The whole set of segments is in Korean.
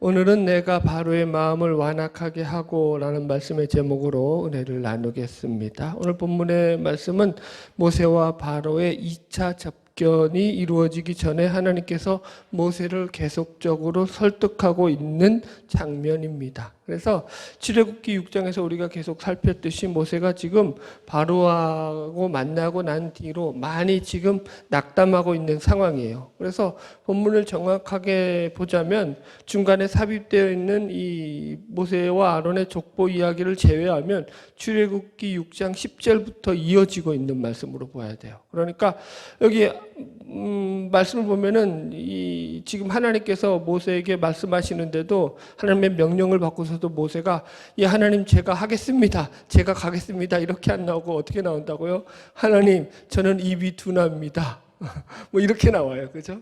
오늘은 내가 바로의 마음을 완악하게 하고 라는 말씀의 제목으로 은혜를 나누겠습니다. 오늘 본문의 말씀은 모세와 바로의 2차 접견이 이루어지기 전에 하나님께서 모세를 계속적으로 설득하고 있는 장면입니다. 그래서 출애굽기 6장에서 우리가 계속 살폈듯이 모세가 지금 바로하고 만나고 난 뒤로 많이 지금 낙담하고 있는 상황이에요. 그래서 본문을 정확하게 보자면 중간에 삽입되어 있는 이 모세와 아론의 족보 이야기를 제외하면 출애굽기 6장 10절부터 이어지고 있는 말씀으로 봐야 돼요. 그러니까 여기 말씀을 보면은 지금 하나님께서 모세에게 말씀하시는데도 하나님의 명령을 받고서도 모세가 하나님 제가 하겠습니다. 제가 가겠습니다. 이렇게 안 나오고 어떻게 나온다고요? 하나님 저는 입이 둔합니다. 뭐 이렇게 나와요. 그죠?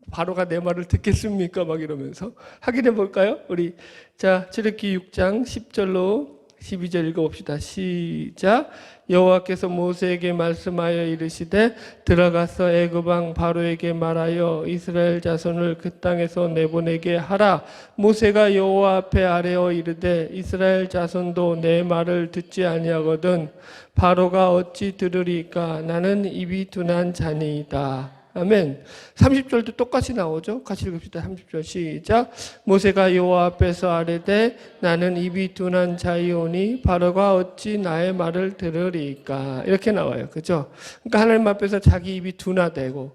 바로가 내 말을 듣겠습니까? 막 이러면서 확인해 볼까요? 우리 자 출애굽기 6장 10절로 12절 읽어봅시다. 시작. 여호와께서 모세에게 말씀하여 이르시되 들어가서 애굽 왕 바로에게 말하여 이스라엘 자손을 그 땅에서 내보내게 하라. 모세가 여호와 앞에 아뢰어 이르되 이스라엘 자손도 내 말을 듣지 아니하거든 바로가 어찌 들으리까? 나는 입이 둔한 자니이다. 아멘. 30절도 똑같이 나오죠. 같이 읽읍시다. 30절 시작. 모세가 여호와 앞에서 아뢰되 나는 입이 둔한 자이오니 바로가 어찌 나의 말을 들으리까? 이렇게 나와요. 그죠? 그러니까 하나님 앞에서 자기 입이 둔하대고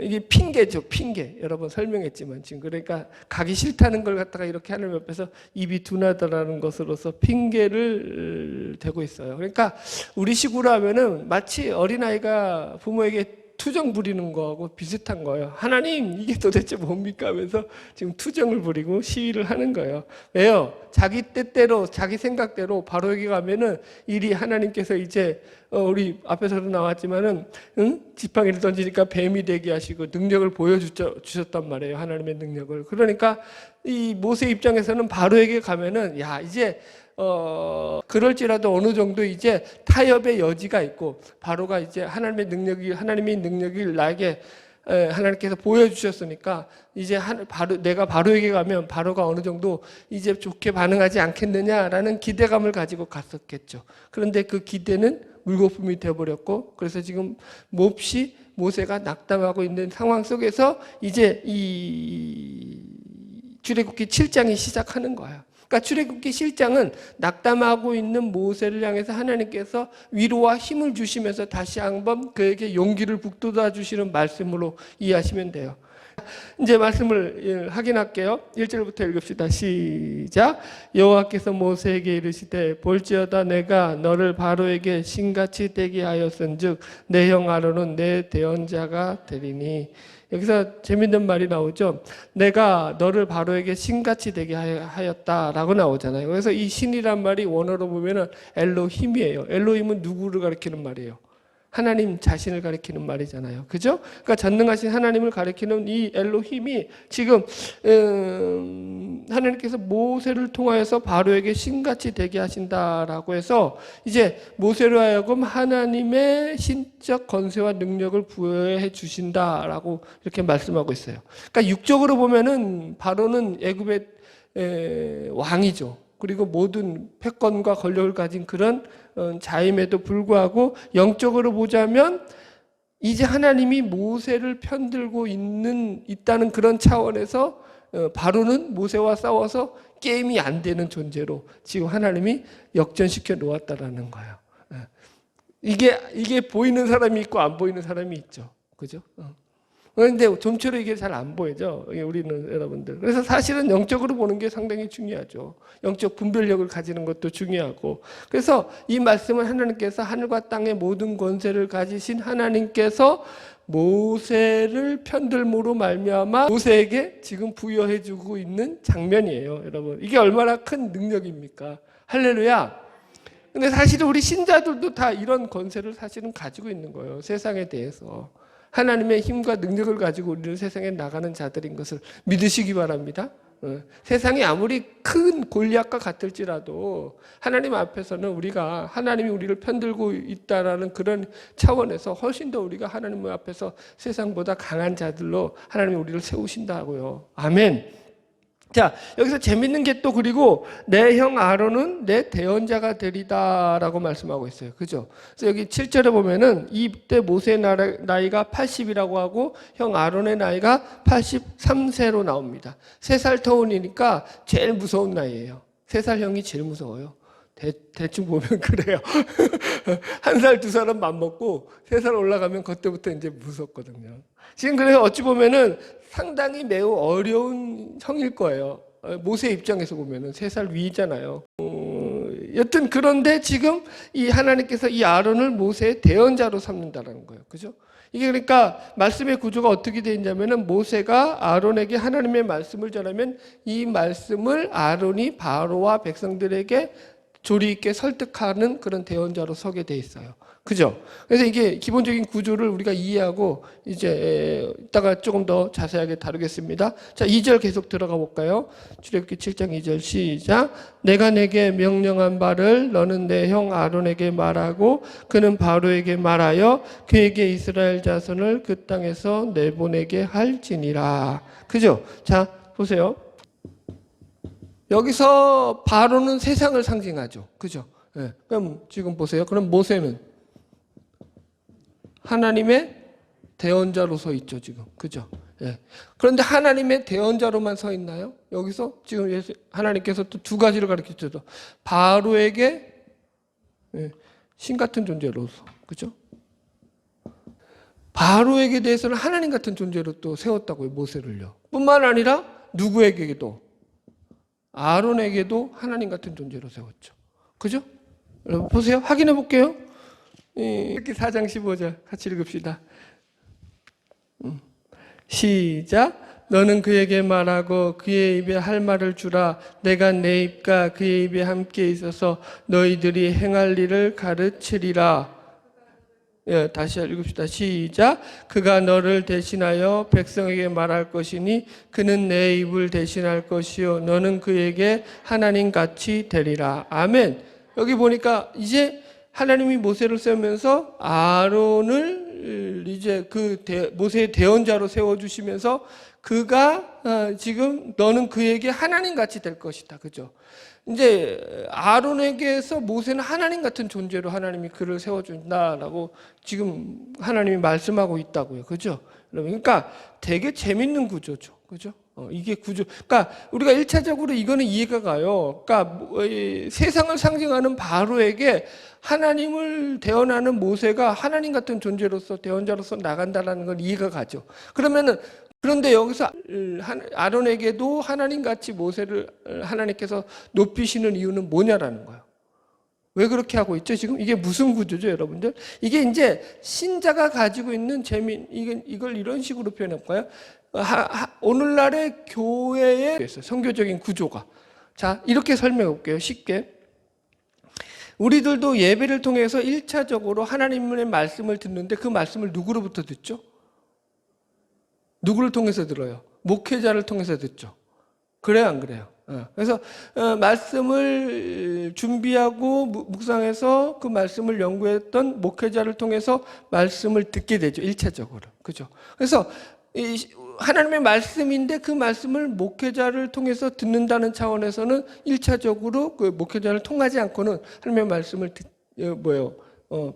이게 핑계죠. 핑계. 여러 번 설명했지만 지금 그러니까 가기 싫다는 걸 갖다가 이렇게 하나님 앞에서 입이 둔하다라는 것으로서 핑계를 대고 있어요. 그러니까 우리 식으로 하면은 마치 어린아이가 부모에게 투정 부리는 거하고 비슷한 거예요. 하나님 이게 도대체 뭡니까 하면서 지금 투정을 부리고 시위를 하는 거예요. 왜요? 자기 뜻대로 자기 생각대로 바로에게 가면은 일이 하나님께서 이제 우리 앞에서도 나왔지만은 지팡이를 던지니까 뱀이 되게 하시고 능력을 보여주셨단 말이에요. 하나님의 능력을. 그러니까 이 모세 입장에서는 바로에게 가면은 이제 그럴지라도 어느 정도 이제 타협의 여지가 있고 바로가 이제 하나님의 능력이 나에게 하나님께서 보여주셨으니까 이제 내가 바로에게 가면 바로가 어느 정도 이제 좋게 반응하지 않겠느냐라는 기대감을 가지고 갔었겠죠. 그런데 그 기대는 물거품이 되어버렸고 그래서 지금 몹시 모세가 낙담하고 있는 상황 속에서 이제 이 출애굽기 7장이 시작하는 거예요. 그러니까 출애굽기 7장은 낙담하고 있는 모세를 향해서 하나님께서 위로와 힘을 주시면서 다시 한번 그에게 용기를 북돋아 주시는 말씀으로 이해하시면 돼요. 이제 말씀을 확인할게요. 1절부터 읽읍시다. 시작. 여호와께서 모세에게 이르시되 볼지어다 내가 너를 바로에게 신같이 되게 하였은즉 내 형 아론은 내 대언자가 되리니. 여기서 재밌는 말이 나오죠. 내가 너를 바로에게 신같이 되게 하였다라고 나오잖아요. 그래서 이 신이란 말이 원어로 보면은 엘로힘이에요. 엘로힘은 누구를 가리키는 말이에요? 하나님 자신을 가리키는 말이잖아요. 그죠? 그러니까 전능하신 하나님을 가리키는 이 엘로힘이 지금 하나님께서 모세를 통하여서 바로에게 신같이 되게 하신다라고 해서 이제 모세로 하여금 하나님의 신적 권세와 능력을 부여해 주신다라고 이렇게 말씀하고 있어요. 그러니까 육적으로 보면은 바로는 애굽의 왕이죠. 그리고 모든 패권과 권력을 가진 그런 자임에도 불구하고 영적으로 보자면 이제 하나님이 모세를 편들고 있다는 그런 차원에서 바로는 모세와 싸워서 게임이 안 되는 존재로 지금 하나님이 역전시켜 놓았다라는 거예요. 이게 보이는 사람이 있고 안 보이는 사람이 있죠. 그죠? 그런데 좀처럼 이게 잘 안 보이죠. 우리는 여러분들. 그래서 사실은 영적으로 보는 게 상당히 중요하죠. 영적 분별력을 가지는 것도 중요하고. 그래서 이 말씀은 하나님께서 하늘과 땅의 모든 권세를 가지신 하나님께서 모세를 편들므로 말미암아 모세에게 지금 부여해주고 있는 장면이에요. 여러분 이게 얼마나 큰 능력입니까? 할렐루야. 근데 사실은 우리 신자들도 다 이런 권세를 사실은 가지고 있는 거예요. 세상에 대해서. 하나님의 힘과 능력을 가지고 우리는 세상에 나가는 자들인 것을 믿으시기 바랍니다. 세상이 아무리 큰 골리앗과 같을지라도 하나님 앞에서는 우리가 하나님이 우리를 편들고 있다라는 그런 차원에서 훨씬 더 우리가 하나님 앞에서 세상보다 강한 자들로 하나님이 우리를 세우신다고요. 아멘. 자, 여기서 재밌는 게 또 그리고 내 형 아론은 내 대언자가 되리다라고 말씀하고 있어요. 그죠? 그래서 여기 7절에 보면은 이때 모세의 나이가 80이라고 하고 형 아론의 나이가 83세로 나옵니다. 3살 터울이니까 제일 무서운 나이예요. 3살 형이 제일 무서워요. 대충 보면 그래요. 1살, 2살은 맘먹고 3살 올라가면 그때부터 이제 무섭거든요. 지금 그래서 어찌 보면은 상당히 매우 어려운 형일 거예요. 모세 입장에서 보면은 3살 위잖아요. 여튼 그런데 지금 이 하나님께서 이 아론을 모세의 대언자로 삼는다라는 거예요. 그죠? 이게 그러니까 말씀의 구조가 어떻게 되어 있냐면은 모세가 아론에게 하나님의 말씀을 전하면 이 말씀을 아론이 바로와 백성들에게 조리 있게 설득하는 그런 대언자로 서게 돼 있어요. 그죠? 그래서 이게 기본적인 구조를 우리가 이해하고 이제 이따가 조금 더 자세하게 다루겠습니다. 자, 2절 계속 들어가 볼까요? 출애굽기 7장 2절 시작. 내가 내게 명령한 바를 너는 내 형 아론에게 말하고 그는 바로에게 말하여 그에게 이스라엘 자손을 그 땅에서 내보내게 할지니라. 그죠? 자, 보세요. 여기서 바로는 세상을 상징하죠. 그죠? 네. 그럼 지금 보세요. 그럼 모세는 하나님의 대언자로 서 있죠, 지금. 그죠? 네. 그런데 하나님의 대언자로만 서 있나요? 여기서 지금 하나님께서 또 두 가지를 가르쳐 주죠. 바로에게 신 같은 존재로서. 그죠? 바로에게 대해서는 하나님 같은 존재로 또 세웠다고요, 모세를요. 뿐만 아니라 누구에게도 아론에게도 하나님 같은 존재로 세웠죠. 그죠? 여러분 보세요. 확인해 볼게요. 이렇게 4장 15절 같이 읽읍시다. 시작. 너는 그에게 말하고 그의 입에 할 말을 주라. 내가 내 입과 그의 입에 함께 있어서 너희들이 행할 일을 가르치리라. 예, 다시 읽읍시다. 시작. 그가 너를 대신하여 백성에게 말할 것이니 그는 내 입을 대신할 것이요 너는 그에게 하나님같이 되리라. 아멘. 여기 보니까 이제 하나님이 모세를 세우면서 아론을 이제 모세의 대언자로 세워주시면서 그가 지금 너는 그에게 하나님같이 될 것이다. 그죠? 이제 아론에게서 모세는 하나님 같은 존재로 하나님이 그를 세워준다라고 지금 하나님이 말씀하고 있다고요. 그죠? 그러니까 되게 재밌는 구조죠. 그죠? 이게 구조. 그러니까 우리가 1차적으로 이거는 이해가 가요. 그러니까 세상을 상징하는 바로에게 하나님을 대언하는 모세가 하나님 같은 존재로서 대언자로서 나간다라는 건 이해가 가죠. 그런데 여기서 아론에게도 하나님같이 모세를 하나님께서 높이시는 이유는 뭐냐라는 거예요. 왜 그렇게 하고 있죠? 지금 이게 무슨 구조죠, 여러분들? 이게 이제 신자가 가지고 있는 이걸 이런 식으로 표현할까요? 오늘날의 교회의 선교적인 구조가. 자, 이렇게 설명해 볼게요. 쉽게. 우리들도 예배를 통해서 1차적으로 하나님의 말씀을 듣는데 그 말씀을 누구로부터 듣죠? 누구를 통해서 들어요? 목회자를 통해서 듣죠. 그래요, 안 그래요? 그래서 말씀을 준비하고 묵상해서 그 말씀을 연구했던 목회자를 통해서 말씀을 듣게 되죠. 1차적으로. 그죠? 그래서 하나님의 말씀인데 그 말씀을 목회자를 통해서 듣는다는 차원에서는 1차적으로 그 목회자를 통하지 않고는 하나님의 말씀을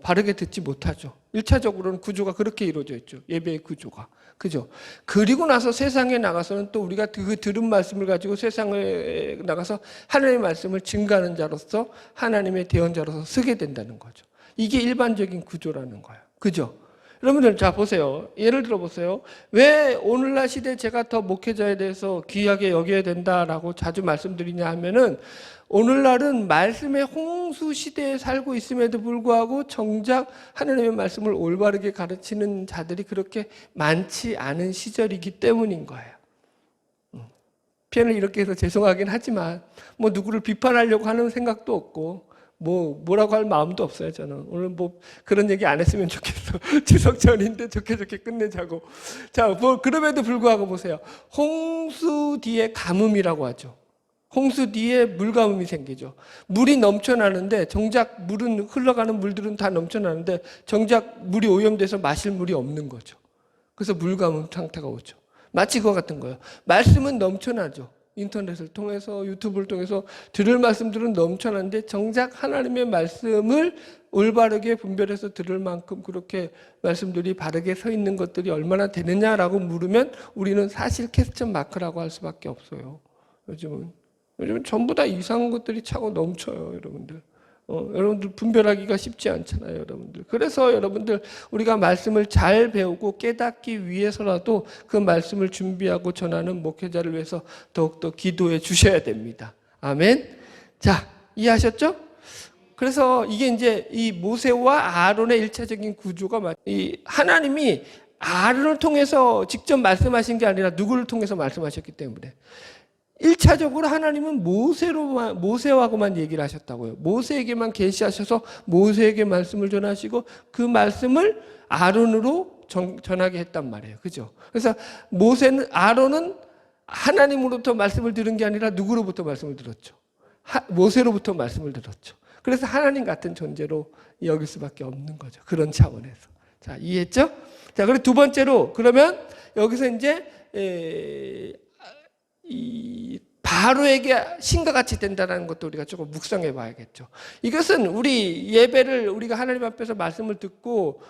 바르게 듣지 못하죠. 1차적으로는 구조가 그렇게 이루어져 있죠. 예배의 구조가. 그죠? 그리고 나서 세상에 나가서는 또 우리가 그 들은 말씀을 가지고 세상에 나가서 하나님의 말씀을 증가하는 자로서 하나님의 대언자로서 서게 된다는 거죠. 이게 일반적인 구조라는 거예요. 그죠? 여러분들 자 보세요. 예를 들어 보세요. 왜 오늘날 시대에 제가 더 목회자에 대해서 귀하게 여겨야 된다라고 자주 말씀드리냐 하면은 오늘날은 말씀의 홍수 시대에 살고 있음에도 불구하고 정작 하나님의 말씀을 올바르게 가르치는 자들이 그렇게 많지 않은 시절이기 때문인 거예요. 표현을 이렇게 해서 죄송하긴 하지만 뭐 누구를 비판하려고 하는 생각도 없고 뭐라고 할 마음도 없어요. 저는 오늘 그런 얘기 안 했으면 좋겠어. 추석 전인데 좋게 끝내자고. 자, 그럼에도 불구하고 보세요. 홍수 뒤에 가뭄이라고 하죠. 홍수 뒤에 물가뭄이 생기죠. 물이 넘쳐나는데 정작 흘러가는 물들은 다 넘쳐나는데 정작 물이 오염돼서 마실 물이 없는 거죠. 그래서 물가뭄 상태가 오죠. 마치 그와 같은 거예요. 말씀은 넘쳐나죠. 인터넷을 통해서 유튜브를 통해서 들을 말씀들은 넘쳐나는데 정작 하나님의 말씀을 올바르게 분별해서 들을 만큼 그렇게 말씀들이 바르게 서 있는 것들이 얼마나 되느냐라고 물으면 우리는 사실 퀘스천 마크라고 할 수밖에 없어요. 요즘은 전부 다 이상한 것들이 차고 넘쳐요, 여러분들. 여러분들 분별하기가 쉽지 않잖아요, 여러분들. 그래서 여러분들 우리가 말씀을 잘 배우고 깨닫기 위해서라도 그 말씀을 준비하고 전하는 목회자를 위해서 더욱더 기도해 주셔야 됩니다. 아멘. 자, 이해하셨죠? 그래서 이게 이제 이 모세와 아론의 일차적인 구조가 이 하나님이 아론을 통해서 직접 말씀하신 게 아니라 누구를 통해서 말씀하셨기 때문에 1차적으로 하나님은 모세하고만 얘기를 하셨다고요. 모세에게만 계시하셔서 모세에게 말씀을 전하시고 그 말씀을 아론으로 전하게 했단 말이에요. 그죠? 그래서 아론은 하나님으로부터 말씀을 들은 게 아니라 누구로부터 말씀을 들었죠? 모세로부터 말씀을 들었죠. 그래서 하나님 같은 존재로 여길 수밖에 없는 거죠. 그런 차원에서. 자, 이해했죠? 자, 그리고 두 번째로 그러면 여기서 이제 이 바로에게 신과 같이 된다는 것도 우리가 조금 묵상해 봐야겠죠. 이것은 우리 예배를 우리가 하나님 앞에서 말씀을 듣고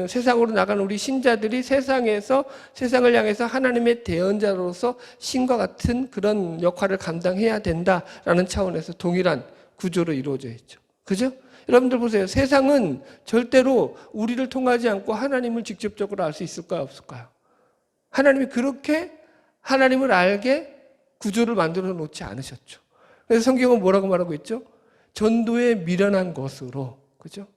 세상으로 나가는 우리 신자들이 세상에서 세상을 향해서 하나님의 대언자로서 신과 같은 그런 역할을 감당해야 된다라는 차원에서 동일한 구조로 이루어져 있죠. 그죠? 여러분들 보세요. 세상은 절대로 우리를 통하지 않고 하나님을 직접적으로 알 수 있을까요? 없을까요? 하나님이 그렇게 하나님을 알게 구조를 만들어 놓지 않으셨죠. 그래서 성경은 뭐라고 말하고 있죠? 전도에 미련한 것으로. 그죠?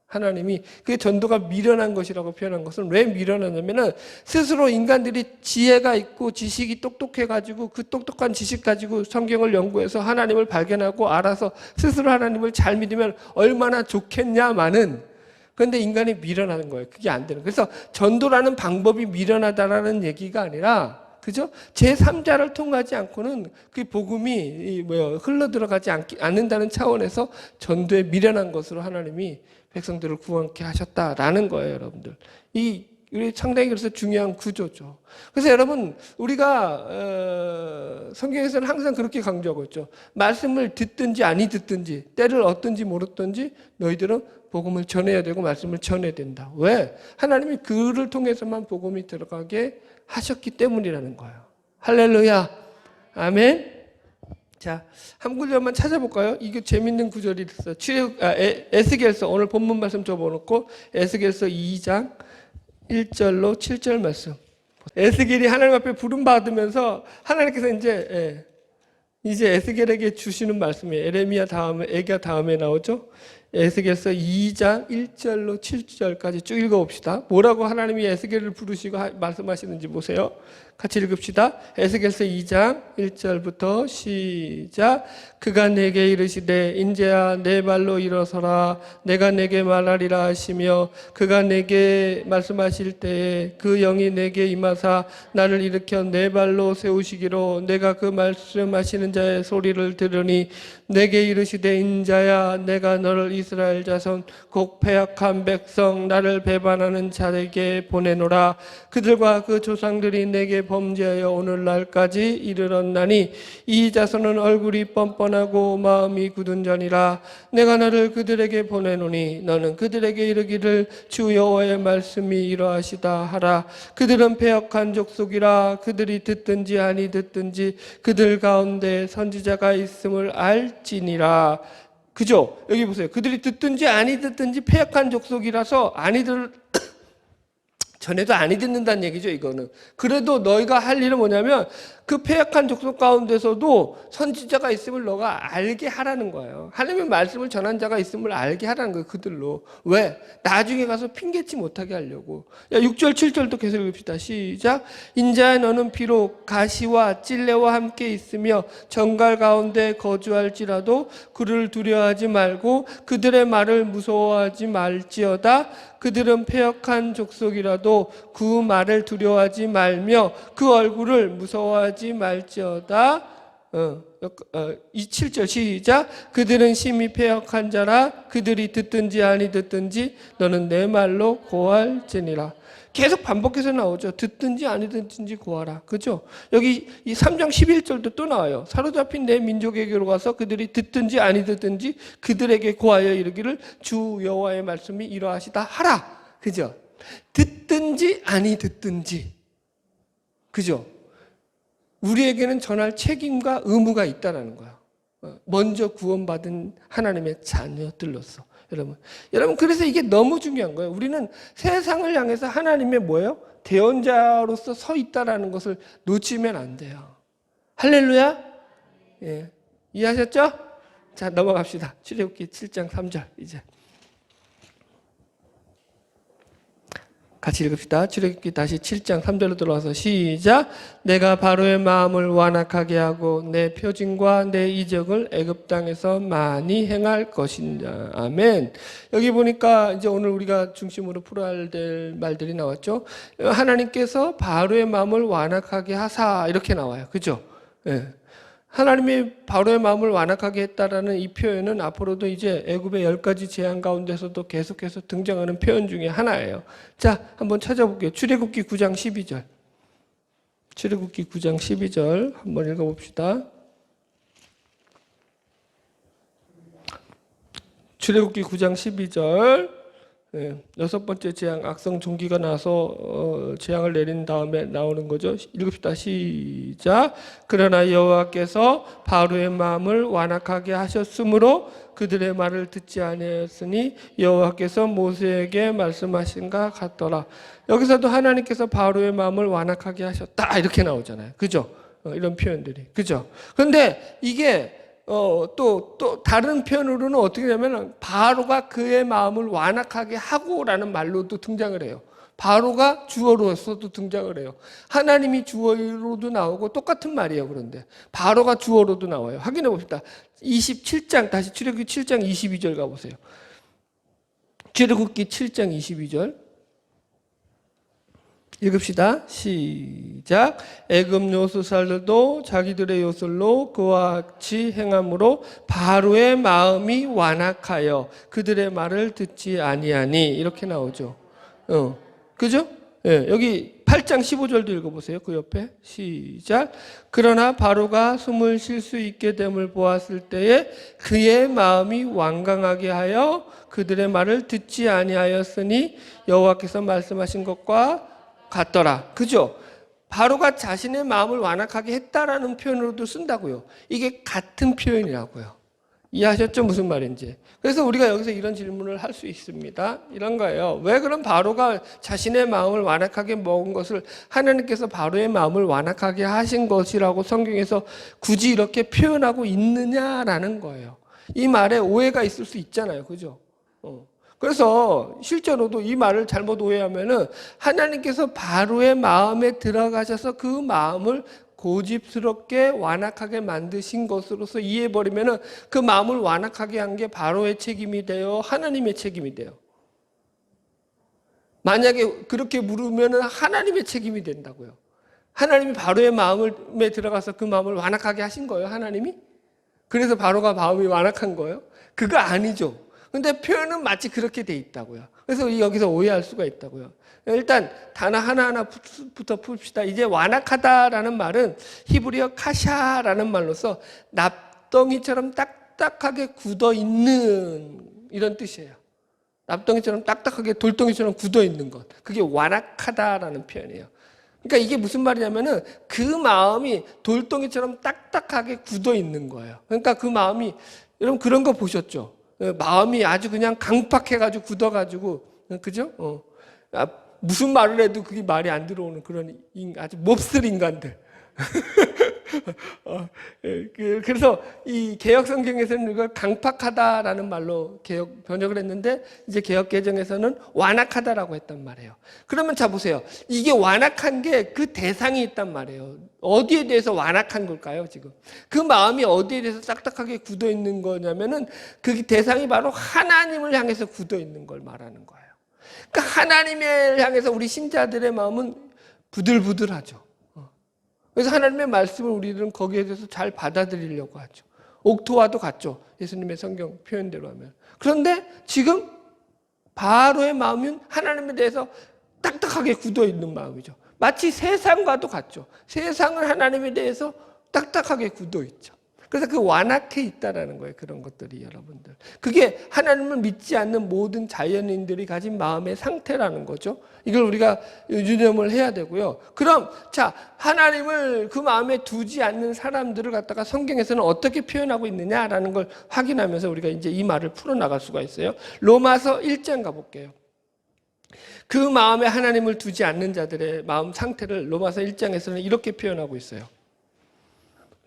하나님이 그 전도가 미련한 것이라고 표현한 것은 왜 미련하냐면은 스스로 인간들이 지혜가 있고 지식이 똑똑해가지고 그 똑똑한 지식 가지고 성경을 연구해서 하나님을 발견하고 알아서 스스로 하나님을 잘 믿으면 얼마나 좋겠냐마는 그런데 인간이 미련하는 거예요. 그게 안 되는. 그래서 전도라는 방법이 미련하다라는 얘기가 아니라 그죠? 제3자를 통하지 않고는 그 복음이 흘러 들어가지 않는다는 차원에서 전도에 미련한 것으로 하나님이 백성들을 구원케 하셨다라는 거예요, 여러분들. 우리 상당히 그래서 중요한 구조죠. 그래서 여러분, 우리가 성경에서는 항상 그렇게 강조하고 있죠. 말씀을 듣든지 아니 듣든지 때를 얻든지 모르든지 너희들은 복음을 전해야 되고 말씀을 전해야 된다. 왜? 하나님이 그를 통해서만 복음이 들어가게 하셨기 때문이라는 거예요. 할렐루야. 아멘. 자, 한 구절만 찾아볼까요? 이게 재밌는 구절이 있어요. 에스겔서, 오늘 본문 말씀 접어놓고 에스겔서 2장 1절로 7절 말씀. 에스겔이 하나님 앞에 부름받으면서 하나님께서 이제 에스겔에게 주시는 말씀이에요. 에레미야 다음에, 에가 다음에 나오죠. 에스겔서 2장 1절로 7절까지 쭉 읽어봅시다. 뭐라고 하나님이 에스겔을 부르시고 말씀하시는지 보세요. 같이 읽읍시다. 에스겔서 2장 1절부터 시작. 그가 내게 이르시되 인제야 내 발로 일어서라 내가 내게 말하리라 하시며 그가 내게 말씀하실 때에 그 영이 내게 임하사 나를 일으켜 내 발로 세우시기로 내가 그 말씀하시는 자의 소리를 들으니 내게 이르시되 인자야 내가 너를 이스라엘 자손 곧 패역한 백성 나를 배반하는 자에게 보내노라. 그들과 그 조상들이 내게 범죄하여 오늘날까지 이르렀나니 이 자손은 얼굴이 뻔뻔하고 마음이 굳은 자니라. 내가 너를 그들에게 보내노니 너는 그들에게 이르기를 주 여호와의 말씀이 이러하시다 하라. 그들은 패역한 족속이라. 그들이 듣든지 아니 듣든지 그들 가운데 선지자가 있음을 알지니라. 그죠? 여기 보세요. 그들이 듣든지 아니 듣든지 패역한 족속이라서 전에도 아니 듣는다는 얘기죠, 이거는. 그래도 너희가 할 일은 뭐냐면 그 패역한 족속 가운데서도 선지자가 있음을 너가 알게 하라는 거예요. 하나님의 말씀을 전한 자가 있음을 알게 하라는 거예요, 그들로. 왜? 나중에 가서 핑계치 못하게 하려고. 6절, 7절도 계속 읽읍시다. 시작. 인자야 너는 비록 가시와 찔레와 함께 있으며 정갈 가운데 거주할지라도 그를 두려워하지 말고 그들의 말을 무서워하지 말지어다. 그들은 패역한 족속이라도 그 말을 두려워하지 말며 그 얼굴을 무서워하지 말지어다. 이 7절 시작. 그들은 심히 패역한 자라. 그들이 듣든지 아니 듣든지 너는 내 말로 고할지니라. 계속 반복해서 나오죠. 듣든지 아니 듣든지 고하라. 그죠? 여기 이 3장 11절도 또 나와요. 사로잡힌 내 민족에게로 가서 그들이 듣든지 아니 듣든지 그들에게 고하여 이르기를 주 여호와의 말씀이 이러하시다 하라. 그죠? 듣든지 아니 듣든지. 그죠? 우리에게는 전할 책임과 의무가 있다는 거야. 먼저 구원받은 하나님의 자녀들로서. 여러분 그래서 이게 너무 중요한 거예요. 우리는 세상을 향해서 하나님의 뭐예요? 대언자로서 서 있다라는 것을 놓치면 안 돼요. 할렐루야. 예. 이해하셨죠? 자, 넘어갑시다. 출애굽기 7장 3절 이제. 같이 읽읍시다. 출애굽기 다시 7장 3절로 들어와서 시작. 내가 바로의 마음을 완악하게 하고 내 표징과 내 이적을 애굽 땅에서 많이 행할 것이냐. 아멘. 여기 보니까 이제 오늘 우리가 중심으로 풀어야 될 말들이 나왔죠. 하나님께서 바로의 마음을 완악하게 하사 이렇게 나와요. 그죠? 예. 하나님이 바로의 마음을 완악하게 했다라는 이 표현은 앞으로도 이제 애굽의 10가지 재앙 가운데서도 계속해서 등장하는 표현 중에 하나예요. 자, 한번 찾아볼게요. 출애굽기 9장 12절. 출애굽기 9장 12절 한번 읽어봅시다. 출애굽기 9장 12절. 여섯 번째 재앙 악성 종기가 나서 재앙을 내린 다음에 나오는 거죠. 읽읍시다. 시작. 그러나 여호와께서 바로의 마음을 완악하게 하셨으므로 그들의 말을 듣지 아니하였으니 여호와께서 모세에게 말씀하신가 같더라. 여기서도 하나님께서 바로의 마음을 완악하게 하셨다 이렇게 나오잖아요. 그죠? 이런 표현들이. 그죠? 그런데 이게 또 다른 표현으로는 어떻게 되냐면 바로가 그의 마음을 완악하게 하고라는 말로도 등장을 해요. 바로가 주어로서도 등장을 해요. 하나님이 주어로도 나오고 똑같은 말이에요. 그런데 바로가 주어로도 나와요. 확인해 봅시다. 27장 다시 출애굽기 7장 22절 가보세요. 출애굽기 7장 22절 읽읍시다. 시작. 애굽 요술사들도 자기들의 요술로 그와 같이 행함으로 바로의 마음이 완악하여 그들의 말을 듣지 아니하니 이렇게 나오죠. 그죠? 예, 여기 8장 15절도 읽어보세요. 그 옆에 시작. 그러나 바로가 숨을 쉴 수 있게 됨을 보았을 때에 그의 마음이 완강하게 하여 그들의 말을 듣지 아니하였으니 여호와께서 말씀하신 것과 같더라. 그죠? 바로가 자신의 마음을 완악하게 했다라는 표현으로도 쓴다고요. 이게 같은 표현이라고요. 이해하셨죠? 무슨 말인지. 그래서 우리가 여기서 이런 질문을 할 수 있습니다. 이런 거예요. 왜 그럼 바로가 자신의 마음을 완악하게 먹은 것을 하나님께서 바로의 마음을 완악하게 하신 것이라고 성경에서 굳이 이렇게 표현하고 있느냐라는 거예요. 이 말에 오해가 있을 수 있잖아요. 그죠? 그래서 실제로도 이 말을 잘못 오해하면은 하나님께서 바로의 마음에 들어가셔서 그 마음을 고집스럽게 완악하게 만드신 것으로서 이해해버리면은 그 마음을 완악하게 한 게 바로의 책임이 돼요? 하나님의 책임이 돼요? 만약에 그렇게 물으면은 하나님의 책임이 된다고요. 하나님이 바로의 마음에 들어가서 그 마음을 완악하게 하신 거예요? 하나님이? 그래서 바로가 마음이 완악한 거예요? 그거 아니죠. 근데 표현은 마치 그렇게 돼 있다고요. 그래서 여기서 오해할 수가 있다고요. 일단 단어 하나하나부터 풉시다. 이제 완악하다라는 말은 히브리어 카샤라는 말로서 납덩이처럼 딱딱하게 굳어 있는 이런 뜻이에요. 납덩이처럼 딱딱하게 돌덩이처럼 굳어 있는 것. 그게 완악하다라는 표현이에요. 그러니까 이게 무슨 말이냐면은 그 마음이 돌덩이처럼 딱딱하게 굳어 있는 거예요. 그러니까 그 마음이 여러분 그런 거 보셨죠? 마음이 아주 그냥 강팍해가지고 굳어가지고 그죠? 무슨 말을 해도 그게 말이 안 들어오는 그런 아주 몹쓸 인간들. 그래서 이 개역 성경에서는 이걸 강팍하다라는 말로 개역 번역을 했는데 이제 개역 개정에서는 완악하다라고 했단 말이에요. 그러면 자 보세요. 이게 완악한 게 그 대상이 있단 말이에요. 어디에 대해서 완악한 걸까요, 지금? 그 마음이 어디에 대해서 딱딱하게 굳어 있는 거냐면은 그 대상이 바로 하나님을 향해서 굳어 있는 걸 말하는 거예요. 그러니까 하나님을 향해서 우리 신자들의 마음은 부들부들하죠. 그래서 하나님의 말씀을 우리들은 거기에 대해서 잘 받아들이려고 하죠. 옥토와도 같죠. 예수님의 성경 표현대로 하면. 그런데 지금 바로의 마음은 하나님에 대해서 딱딱하게 굳어 있는 마음이죠. 마치 세상과도 같죠. 세상은 하나님에 대해서 딱딱하게 굳어 있죠. 그래서 그 완악해 있다라는 거예요. 그런 것들이 여러분들. 그게 하나님을 믿지 않는 모든 자연인들이 가진 마음의 상태라는 거죠. 이걸 우리가 유념을 해야 되고요. 그럼 자, 하나님을 그 마음에 두지 않는 사람들을 갖다가 성경에서는 어떻게 표현하고 있느냐라는 걸 확인하면서 우리가 이제 이 말을 풀어나갈 수가 있어요. 로마서 1장 가볼게요. 그 마음에 하나님을 두지 않는 자들의 마음 상태를 로마서 1장에서는 이렇게 표현하고 있어요.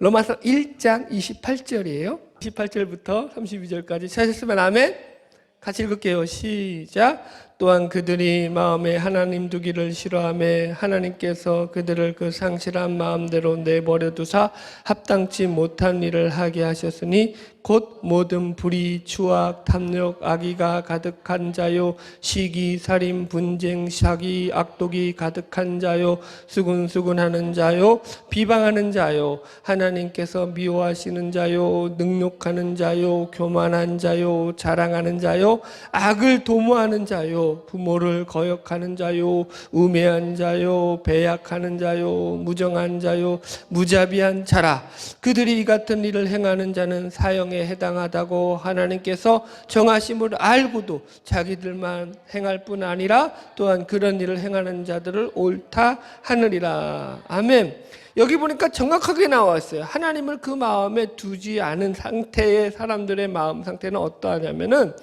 로마서 1장 28절이에요. 28절부터 32절까지 찾으시면 아멘? 같이 읽을게요. 시작. 또한 그들이 마음에 하나님 두기를 싫어하며 하나님께서 그들을 그 상실한 마음대로 내버려 두사 합당치 못한 일을 하게 하셨으니 곧 모든 불의, 추악, 탐욕, 악의가 가득한 자요, 시기, 살인, 분쟁, 사기, 악독이 가득한 자요, 수군수군하는 자요, 비방하는 자요, 하나님께서 미워하시는 자요, 능욕하는 자요, 교만한 자요, 자랑하는 자요, 악을 도모하는 자요, 부모를 거역하는 자요, 우매한 자요, 배약하는 자요, 무정한 자요, 무자비한 자라. 그들이 이 같은 일을 행하는 자는 사형에 해당하다고 하나님께서 정하심을 알고도 자기들만 행할 뿐 아니라 또한 그런 일을 행하는 자들을 옳다 하느니라. 아멘. 여기 보니까 정확하게 나와 있어요. 하나님을 그 마음에 두지 않은 상태의 사람들의 마음 상태는 어떠하냐면은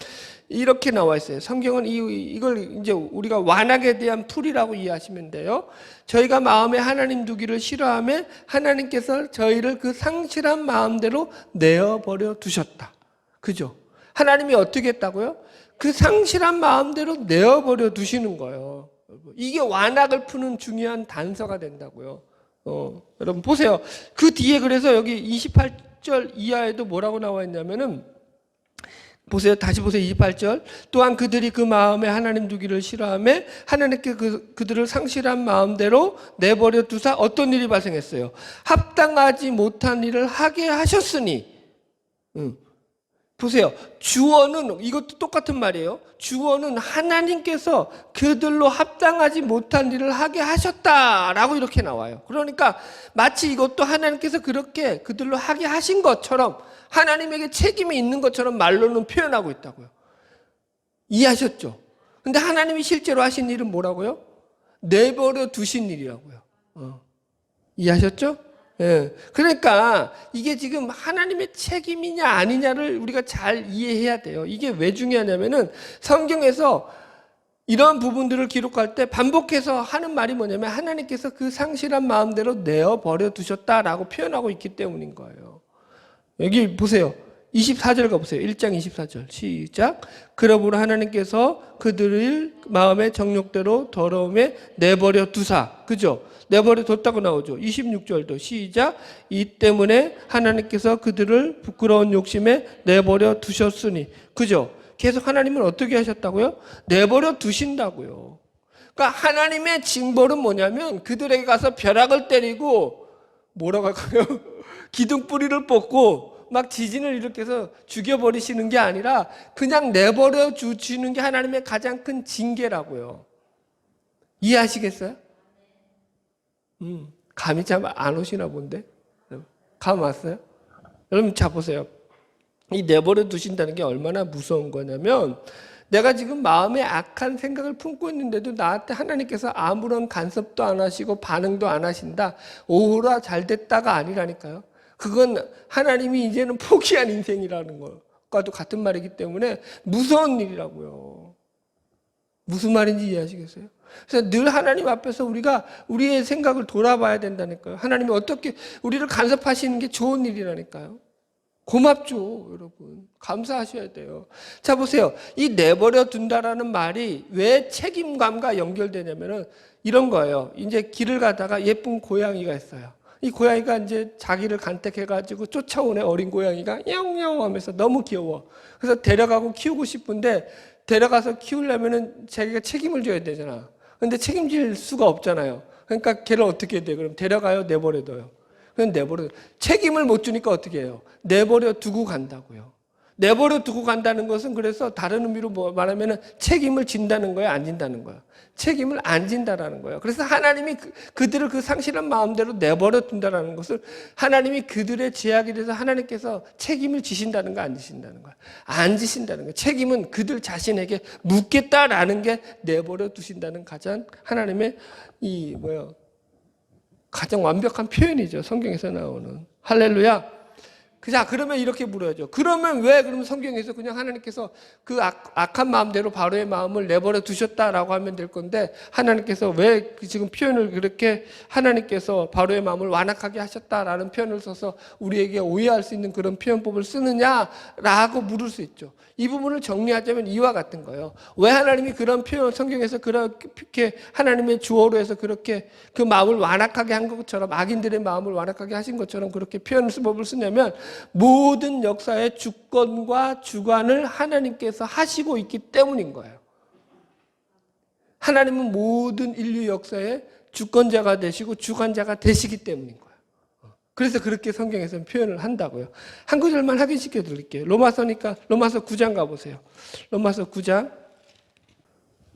이렇게 나와 있어요. 성경은 이걸 이제 우리가 완악에 대한 풀이라고 이해하시면 돼요. 저희가 마음에 하나님 두기를 싫어하며 하나님께서 저희를 그 상실한 마음대로 내어버려 두셨다. 그죠? 하나님이 어떻게 했다고요? 그 상실한 마음대로 내어버려 두시는 거예요. 이게 완악을 푸는 중요한 단서가 된다고요. 여러분 보세요. 그 뒤에 그래서 여기 28절 이하에도 뭐라고 나와 있냐면은 보세요. 다시 보세요. 28절. 또한 그들이 그 마음에 하나님 두기를 싫어하며 하나님께 그들을 상실한 마음대로 내버려 두사 어떤 일이 발생했어요? 합당하지 못한 일을 하게 하셨으니. 보세요. 주어는 이것도 똑같은 말이에요. 주어는 하나님께서 그들로 합당하지 못한 일을 하게 하셨다라고 이렇게 나와요. 그러니까 마치 이것도 하나님께서 그렇게 그들로 하게 하신 것처럼 하나님에게 책임이 있는 것처럼 말로는 표현하고 있다고요. 이해하셨죠? 근데 하나님이 실제로 하신 일은 뭐라고요? 내버려 두신 일이라고요. 이해하셨죠? 예. 그러니까 이게 지금 하나님의 책임이냐 아니냐를 우리가 잘 이해해야 돼요. 이게 왜 중요하냐면은 성경에서 이런 부분들을 기록할 때 반복해서 하는 말이 뭐냐면 하나님께서 그 상실한 마음대로 내어버려 두셨다라고 표현하고 있기 때문인 거예요. 여기 보세요. 24절 가보세요. 1장 24절 시작. 그러므로 하나님께서 그들을 마음의 정욕대로 더러움에 내버려 두사. 그죠? 내버려 뒀다고 나오죠. 26절도 시작. 이 때문에 하나님께서 그들을 부끄러운 욕심에 내버려 두셨으니. 그죠? 계속 하나님은 어떻게 하셨다고요? 내버려 두신다고요. 그러니까 하나님의 징벌은 뭐냐면 그들에게 가서 벼락을 때리고 뭐라고 할까요? 기둥뿌리를 뽑고 막 지진을 일으켜서 죽여버리시는 게 아니라 그냥 내버려 주시는 게 하나님의 가장 큰 징계라고요. 이해하시겠어요? 감이 참 안 오시나 본데? 감 왔어요? 여러분 자 보세요. 이 내버려 두신다는 게 얼마나 무서운 거냐면 내가 지금 마음에 악한 생각을 품고 있는데도 나한테 하나님께서 아무런 간섭도 안 하시고 반응도 안 하신다. 오호라 잘 됐다가 아니라니까요. 그건 하나님이 이제는 포기한 인생이라는 것과도 같은 말이기 때문에 무서운 일이라고요. 무슨 말인지 이해하시겠어요? 그래서 늘 하나님 앞에서 우리가 우리의 생각을 돌아봐야 된다니까요. 하나님이 어떻게 우리를 간섭하시는 게 좋은 일이라니까요. 고맙죠, 여러분. 감사하셔야 돼요. 자, 보세요. 이 내버려 둔다라는 말이 왜 책임감과 연결되냐면은 이런 거예요. 이제 길을 가다가 예쁜 고양이가 있어요. 이 고양이가 이제 자기를 간택해가지고 쫓아오네. 어린 고양이가 야옹야옹 하면서 너무 귀여워. 그래서 데려가고 키우고 싶은데 데려가서 키우려면은 자기가 책임을 져야 되잖아. 근데 책임질 수가 없잖아요. 그러니까 걔를 어떻게 해야 돼? 그럼 데려가요? 내버려둬요? 그냥 내버려. 책임을 못 주니까 어떻게 해요? 내버려 두고 간다고요. 내버려 두고 간다는 것은 그래서 다른 의미로 말하면 책임을 진다는 거예요? 안 진다는 거예요? 책임을 안 진다라는 거예요. 그래서 하나님이 그들을 그 상실한 마음대로 내버려 둔다라는 것을 하나님이 그들의 죄악에 대해서 하나님께서 책임을 지신다는 거 안 지신다는 거예요? 안 지신다는 거예요. 책임은 그들 자신에게 묻겠다라는 게 내버려 두신다는 가장 하나님의 가장 완벽한 표현이죠. 성경에서 나오는. 할렐루야. 자, 그러면 이렇게 물어야죠. 그러면 성경에서 그냥 하나님께서 그 악한 마음대로 바로의 마음을 내버려 두셨다라고 하면 될 건데, 하나님께서 왜 지금 표현을 그렇게 하나님께서 바로의 마음을 완악하게 하셨다라는 표현을 써서 우리에게 오해할 수 있는 그런 표현법을 쓰느냐라고 물을 수 있죠. 이 부분을 정리하자면 이와 같은 거예요. 왜 하나님이 그런 표현, 성경에서 그렇게 하나님의 주어로 해서 그렇게 그 마음을 완악하게 한 것처럼, 악인들의 마음을 완악하게 하신 것처럼 그렇게 표현법을 쓰냐면, 모든 역사의 주권과 주관을 하나님께서 하시고 있기 때문인 거예요. 하나님은 모든 인류 역사의 주권자가 되시고 주관자가 되시기 때문인 거예요. 그래서 그렇게 성경에서는 표현을 한다고요. 한 구절만 확인시켜 드릴게요. 로마서니까 로마서 9장 가보세요. 로마서 9장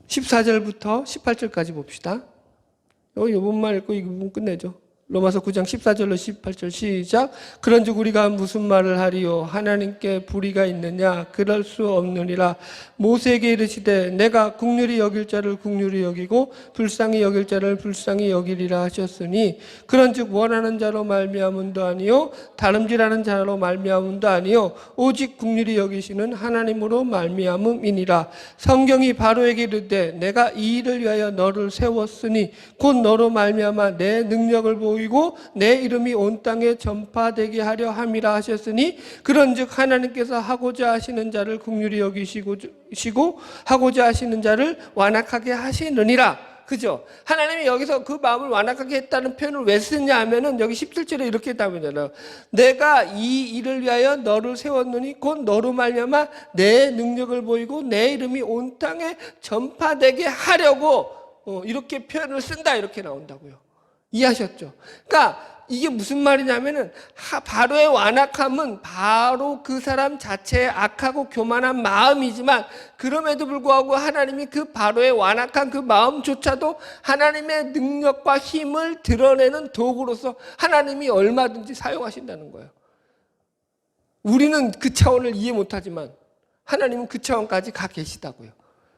14절부터 18절까지 봅시다. 이 부분만 읽고 이 부분 끝내죠. 로마서 9장 14절로 18절 시작. 그런즉 우리가 무슨 말을 하리요? 하나님께 불의가 있느냐? 그럴 수 없느니라. 모세에게 이르시되 내가 긍휼히 여길 자를 긍휼히 여기고 불쌍히 여길 자를 불쌍히 여기리라 하셨으니, 그런즉 원하는 자로 말미암음도 아니요 다름질하는 자로 말미암음도 아니요 오직 긍휼히 여기시는 하나님으로 말미암음이니라. 성경이 바로에게 이르되 내가 이 일을 위하여 너를 세웠으니 곧 너로 말미암아 내 능력을 보이고 내 이름이 온 땅에 전파되게 하려 함이라 하셨으니, 그런즉 하나님께서 하고자 하시는 자를 긍휼히 여기시고 하고자 하시는 자를 완악하게 하시느니라. 그죠? 하나님이 여기서 그 마음을 완악하게 했다는 표현을 왜 쓰냐 하면은 여기 17절에 이렇게 답이잖아요. 내가 이 일을 위하여 너를 세웠느니 곧 너로 말미암아 내 능력을 보이고 내 이름이 온 땅에 전파되게 하려고 이렇게 표현을 쓴다, 이렇게 나온다고요. 이해하셨죠? 그러니까 이게 무슨 말이냐면은 바로의 완악함은 바로 그 사람 자체의 악하고 교만한 마음이지만, 그럼에도 불구하고 하나님이 그 바로의 완악한 그 마음조차도 하나님의 능력과 힘을 드러내는 도구로서 하나님이 얼마든지 사용하신다는 거예요. 우리는 그 차원을 이해 못하지만 하나님은 그 차원까지 가 계시다고요.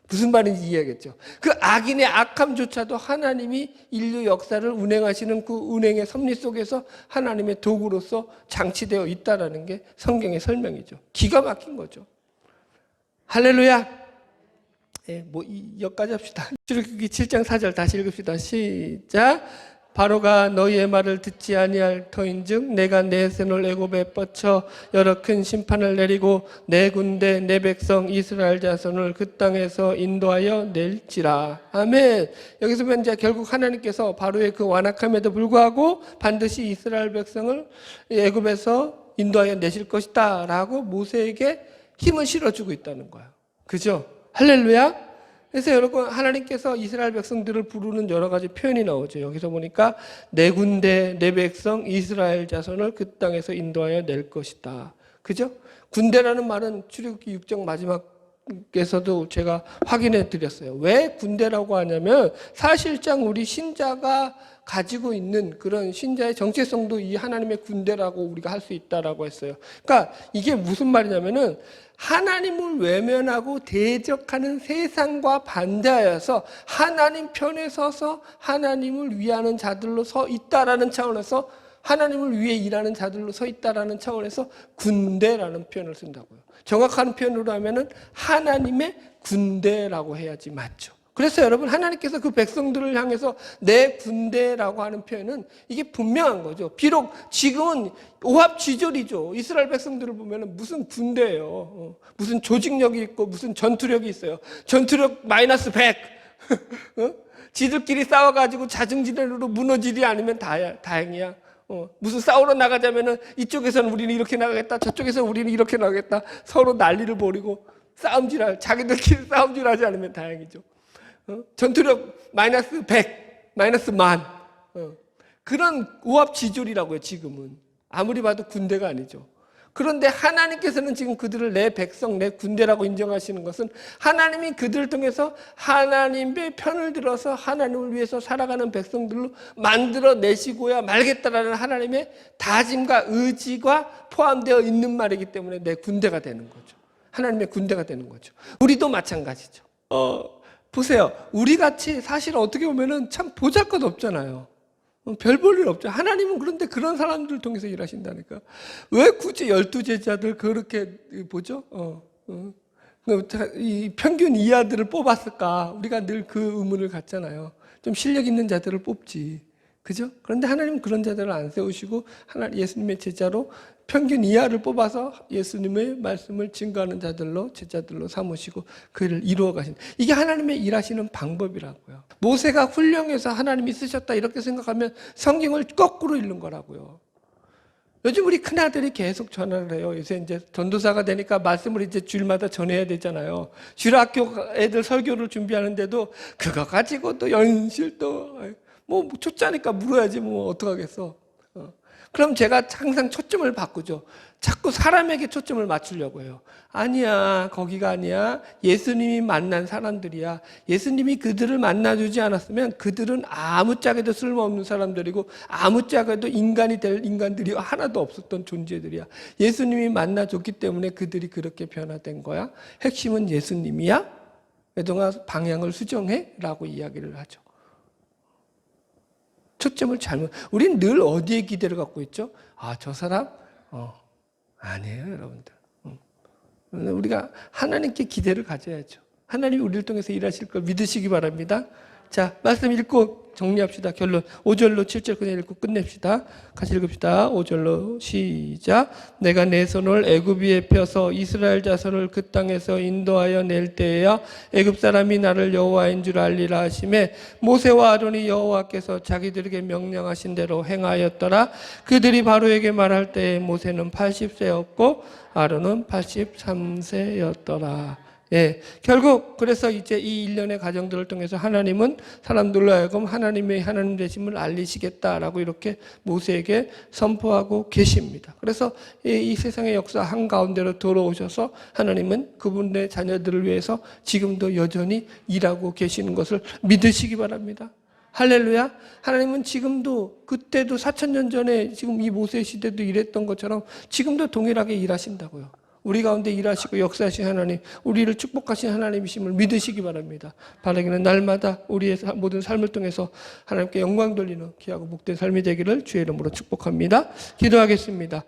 무슨 말인지 이해하겠죠? 그 악인의 악함조차도 하나님이 인류 역사를 운행하시는 그 운행의 섭리 속에서 하나님의 도구로서 장치되어 있다는 게 성경의 설명이죠. 기가 막힌 거죠. 할렐루야. 여기까지 합시다. 출애굽기 7장 4절 다시 읽읍시다. 시작. 바로가 너희의 말을 듣지 아니할 터인즉 내가 내 손을 애굽에 뻗쳐 여러 큰 심판을 내리고 내 군대 내 백성 이스라엘 자손을 그 땅에서 인도하여 낼지라. 아멘. 여기서 보면 이제 결국 하나님께서 바로의 그 완악함에도 불구하고 반드시 이스라엘 백성을 애굽에서 인도하여 내실 것이다 라고 모세에게 힘을 실어주고 있다는 거예요. 그죠? 할렐루야. 그래서 여러분, 하나님께서 이스라엘 백성들을 부르는 여러 가지 표현이 나오죠. 여기서 보니까 내 군대, 내 백성, 이스라엘 자손을 그 땅에서 인도하여 낼 것이다. 그죠? 군대라는 말은 출애굽기 6장 마지막에서도 제가 확인해 드렸어요. 왜 군대라고 하냐면 사실상 우리 신자가 가지고 있는 그런 신자의 정체성도 이 하나님의 군대라고 우리가 할 수 있다라고 했어요. 그러니까 이게 무슨 말이냐면은 하나님을 외면하고 대적하는 세상과 반대하여서 하나님 편에 서서 하나님을 위하는 자들로 서 있다라는 차원에서, 하나님을 위해 일하는 자들로 서 있다라는 차원에서 군대라는 표현을 쓴다고요. 정확한 표현으로 하면은 하나님의 군대라고 해야지 맞죠. 그래서 여러분, 하나님께서 그 백성들을 향해서 내 군대라고 하는 표현은 이게 분명한 거죠. 비록 지금은 오합지졸이죠. 이스라엘 백성들을 보면 무슨 군대예요. 무슨 조직력이 있고 무슨 전투력이 있어요. 전투력 마이너스 100. 지들끼리 싸워가지고 자증진으로 무너지지 않으면 다행이야. 무슨 싸우러 나가자면은 이쪽에서는 우리는 이렇게 나가겠다, 저쪽에서는 우리는 이렇게 나가겠다. 서로 난리를 벌이고 자기들끼리 싸움질하지 않으면 다행이죠. 전투력 마이너스 100, 마이너스 10,000. 그런 오합지졸이라고요. 지금은 아무리 봐도 군대가 아니죠. 그런데 하나님께서는 지금 그들을 내 백성, 내 군대라고 인정하시는 것은 하나님이 그들을 통해서 하나님의 편을 들어서 하나님을 위해서 살아가는 백성들로 만들어내시고야 말겠다라는 하나님의 다짐과 의지가 포함되어 있는 말이기 때문에 내 군대가 되는 거죠. 하나님의 군대가 되는 거죠. 우리도 마찬가지죠. 보세요. 우리같이 사실 어떻게 보면은 참 보잘것없잖아요. 별 볼 일 없죠. 하나님은 그런데 그런 사람들을 통해서 일하신다니까. 왜 굳이 12제자들 그렇게 보죠? 이 평균 이하들을 뽑았을까? 우리가 늘 그 의문을 갖잖아요. 좀 실력 있는 자들을 뽑지. 그죠? 그런데 하나님은 그런 자들을 안 세우시고 예수님의 제자로 평균 이하를 뽑아서 예수님의 말씀을 증거하는 자들로 제자들로 삼으시고 그 일을 이루어 가신, 이게 하나님의 일하시는 방법이라고요. 모세가 훌륭해서 하나님이 쓰셨다 이렇게 생각하면 성경을 거꾸로 읽는 거라고요. 요즘 우리 큰아들이 계속 전화를 해요. 요새 이제 전도사가 되니까 말씀을 이제 주일마다 전해야 되잖아요. 주일학교 애들 설교를 준비하는데도 그거 가지고 또 연실 또 뭐 초짜니까 물어야지 뭐 어떡하겠어. 그럼 제가 항상 초점을 바꾸죠. 자꾸 사람에게 초점을 맞추려고 해요. 아니야, 거기가 아니야. 예수님이 만난 사람들이야. 예수님이 그들을 만나주지 않았으면 그들은 아무짝에도 쓸모없는 사람들이고 아무짝에도 인간이 될 인간들이 하나도 없었던 존재들이야. 예수님이 만나줬기 때문에 그들이 그렇게 변화된 거야. 핵심은 예수님이야. 그동안 방향을 수정해 라고 이야기를 하죠. 초점을 잘못, 우린 늘 어디에 기대를 갖고 있죠? 아, 저 사람? 아니에요, 여러분들. 우리가 하나님께 기대를 가져야죠. 하나님이 우리를 통해서 일하실 걸 믿으시기 바랍니다. 자, 말씀 읽고 정리합시다. 결론 5절로 7절 그냥 읽고 끝냅시다. 같이 읽읍시다. 5절로 시작. 내가 내 손을 애굽 위에 펴서 이스라엘 자손을 그 땅에서 인도하여 낼 때에야 애굽 사람이 나를 여호와인 줄 알리라 하시매 모세와 아론이 여호와께서 자기들에게 명령하신 대로 행하였더라. 그들이 바로에게 말할 때에 모세는 80세였고 아론은 83세였더라. 예, 결국 그래서 이제 이 일련의 과정들을 통해서 하나님은 사람들로 하여금 하나님의 하나님 되심을 알리시겠다라고 이렇게 모세에게 선포하고 계십니다. 그래서 이 세상의 역사 한가운데로 들어오셔서 하나님은 그분의 자녀들을 위해서 지금도 여전히 일하고 계시는 것을 믿으시기 바랍니다. 할렐루야. 하나님은 지금도 그때도 4000년 전에 지금 이 모세 시대도 일했던 것처럼 지금도 동일하게 일하신다고요. 우리 가운데 일하시고 역사하신 하나님, 우리를 축복하신 하나님이심을 믿으시기 바랍니다. 바라기는 날마다 우리의 모든 삶을 통해서 하나님께 영광 돌리는 귀하고 복된 삶이 되기를 주의 이름으로 축복합니다. 기도하겠습니다.